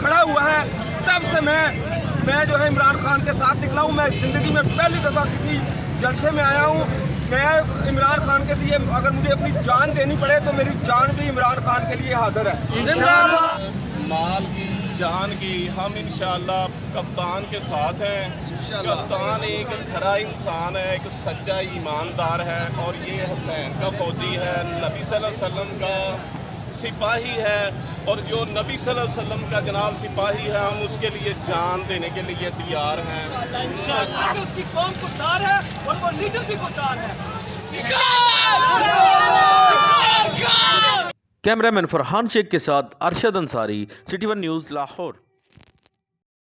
खड़ा हुआ है, तब से मैं जो है इमरान खान के साथ निकला हूँ। मैं ज़िंदगी में पहली दफ़ा किसी जलसे में आया हूँ। मैं इमरान खान के लिए अगर मुझे अपनी जान देनी पड़े तो मेरी जान भी इमरान खान के लिए हाजिर है। जिंदाबाद। माल की जान की हम इंशाअल्लाह कप्तान के साथ हैं। कप्तान एक खरा इंसान है, एक सच्चा ईमानदार है, और ये हुसैन का फौजी है, नबी सल्लल्लाहु अलैहि वसल्लम का सिपाही है, और जो नबी सल्लल्लाहु अलैहि वसल्लम का जनाब सिपाही है, हम उसके लिए जान देने के लिए तैयार हैं। इंशाअल्लाह उसकी कौम खुददार है और वो लीडर भी खुददार है। कैमरामैन फरहान शेख के साथ Arshad Ansari, city one news Lahore.